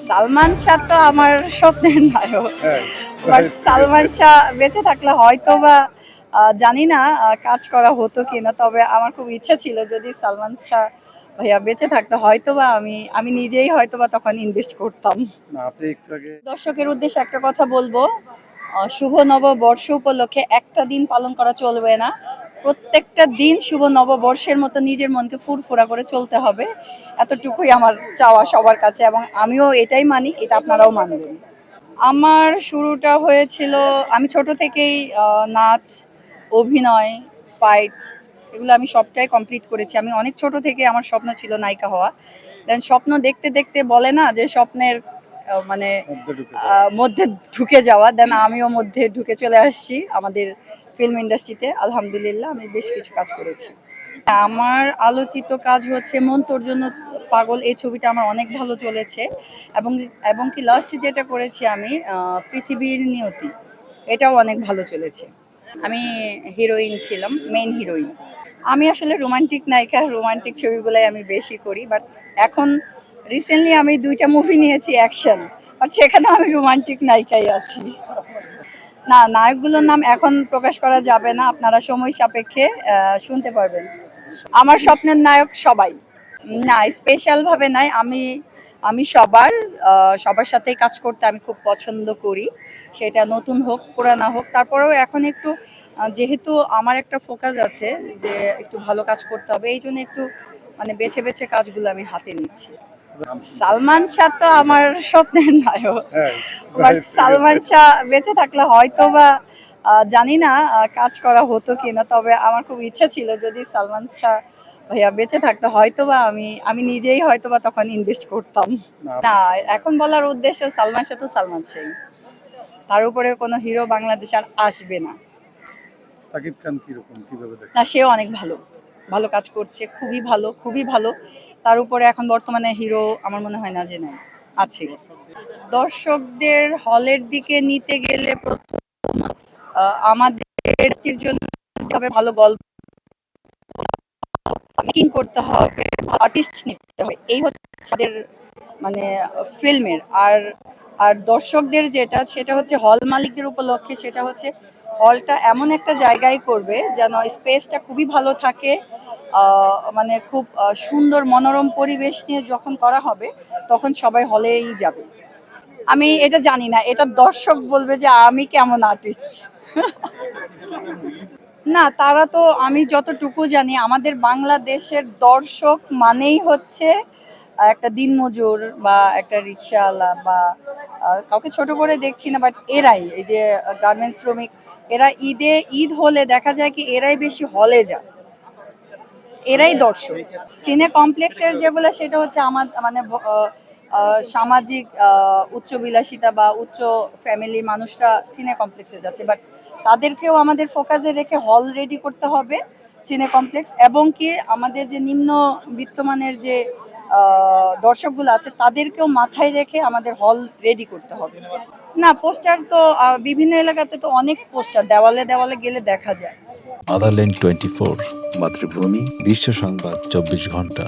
সালমান শাহ তো আমার স্বপ্নের নায়ক, হ্যাঁ, বাট সালমান শাহ বেঁচে থাকলে হয়তো বা জানি না কাজ করা হতো কিনা, তবে আমার খুব ইচ্ছা ছিল যদি সালমান শাহ ভাইয়া বেঁচে থাকতে হয়তো বা আমি আমি নিজেই হয়তো বা তখন ইনভেস্ট করতাম। না আপনি একটু আগে দর্শকের উদ্দেশ্যে একটা কথা বলবো, শুভ নববর্ষ উপলক্ষে একটা দিন পালন করা চলবে না, প্রত্যেকটা দিন শুভ নববর্ষের মতো নিজের মনকে ফুরফুরা করে চলতে হবে, এতটুকুই আমার চাওয়া সবার কাছে, এবং আমিও এটাই মানি, এটা আপনারাও মানবেন। আমার শুরুটা হয়েছিল, আমি ছোট থেকেই নাচ, অভিনয়, ফাইট, এগুলো আমি সবটাই কমপ্লিট করেছি। আমি অনেক ছোট থেকে আমার স্বপ্ন ছিল নায়িকা হওয়া। দেন স্বপ্ন দেখতে দেখতে বলে না যে স্বপ্নের মানে মধ্যে ঢুকে যাওয়া। মধ্যে ঢুকে যাওয়া, দেন আমিও মধ্যে ঢুকে চলে আসছি আমাদের ফিল্ম ইন্ডাস্ট্রিতে। আলহামদুলিল্লাহ আমি বেশ কিছু কাজ করেছি। আমার আলোচিত কাজ হচ্ছে মন তোর জন্য পাগল, এই ছবিটা আমার অনেক ভালো চলেছে, এবং এবং কি লাস্ট যেটা করেছি আমি পৃথিবীর নিয়তি, এটাও অনেক ভালো চলেছে। আমি হিরোইন ছিলাম, মেইন হিরোইন। আমি আসলে রোমান্টিক নায়িকা, রোমান্টিক ছবিগুলাই আমি বেশি করি, বাট এখন রিসেন্টলি আমি 2টা মুভি নিয়েছি অ্যাকশন, বাট সেখানেও আমি রোমান্টিক নায়িকাই আছি। না, নায়কগুলোর নাম এখন প্রকাশ করা যাবে না, আপনারা সময় সাপেক্ষে শুনতে পারবেন। আমার স্বপ্নের নায়ক সবাই, না স্পেশাল ভাবে নাই, আমি আমি সবার সাথেই কাজ করতে আমি খুব পছন্দ করি, সেটা নতুন হোক পুরানা হোক। তারপরেও এখন একটু যেহেতু আমার একটা ফোকাস আছে যে একটু ভালো কাজ করতে হবে, এই জন্য একটু মানে বেছে বেছে কাজগুলো আমি হাতে নিচ্ছি। সালমান শাহ তো আমার স্বপ্নের নায়ক, হ্যাঁ, বাট ঠিক সালমান আছে। শাহ বেঁচে থাকলে হয়তো বা জানি না কাজ করা হতো কিনা, তবে আমার খুব ইচ্ছা ছিল যদি সালমান শাহ ভাইয়া বেঁচে থাকতে হয়তো বা আমি আমি নিজেই হয়তো বা তখন ইনভেস্ট করতাম। না, না, এখন বলার উদ্দেশ্য সালমান শাহ তো সালমান শাহ, তার উপরে কোনো হিরো বাংলাদেশ আর আসবে না। সাকিব খান কিরকম কিভাবে দেখেন? না, সেও অনেক ভালো, ভালো কাজ করছে, খুবই ভালো, খুবই ভালো। তার উপরে এখন বর্তমানে হিরো আমার মনে হয় না যে নাই, আছে। দর্শকদের হলের দিকে নিতে গেলে প্রথম আমাদের দেশটির জন্য হবে ভালো গল্প মেকিং করতে হবে, আর্টিস্ট নিতে হবে, এই হচ্ছে তাদের মানে ফিল্মের। আর আর দর্শকদের যেটা, সেটা হচ্ছে হল মালিকদের উপলক্ষে, সেটা হচ্ছে হলটা এমন একটা জায়গায় করবে যেন স্পেসটা খুবই ভালো থাকে, মানে খুব সুন্দর মনোরম পরিবেশ নিয়ে যখন করা হবে তখন সবাই হলেই যাবে। আমি এটা জানি না, এটা দর্শক বলবে যে আমি কেমন আর্টিস্ট। না, তারা তো, আমি যতটুকু জানি আমাদের বাংলাদেশের দর্শক মানেই হচ্ছে একটা দিনমজুর বা একটা রিক্সাওয়ালা বা কাউকে ছোট করে দেখছি না, বাট এরাই এই যে গার্মেন্টস শ্রমিক, এরা ঈদ হলে দেখা যায় কি এরাই বেশি হলে যায়, এরাই দর্শক। সিনে কমপ্লেক্সের যেগুলো সেটা হচ্ছে আমার মানে সামাজিক উচ্চবিলাসিতা বা উচ্চ ফ্যামিলির মানুষরা সিনে কমপ্লেক্সে যাচ্ছে, বাট তাদেরকেও আমাদের ফোকাসে রেখে হল রেডি করতে হবে, সিনে কমপ্লেক্স, এবং কি আমাদের যে নিম্ন বিত্তমানের যে দর্শকগুলো আছে তাদেরকেও মাথায় রেখে আমাদের হল রেডি করতে হবে। না, পোস্টার তো বিভিন্ন এলাকাতে তো অনেক পোস্টার দেওয়ালে দেওয়ালে গেলে দেখা যায়। মাদারল্যান্ড 24 মাতৃভূমি বিশ্ব সংবাদ 24 ঘন্টা।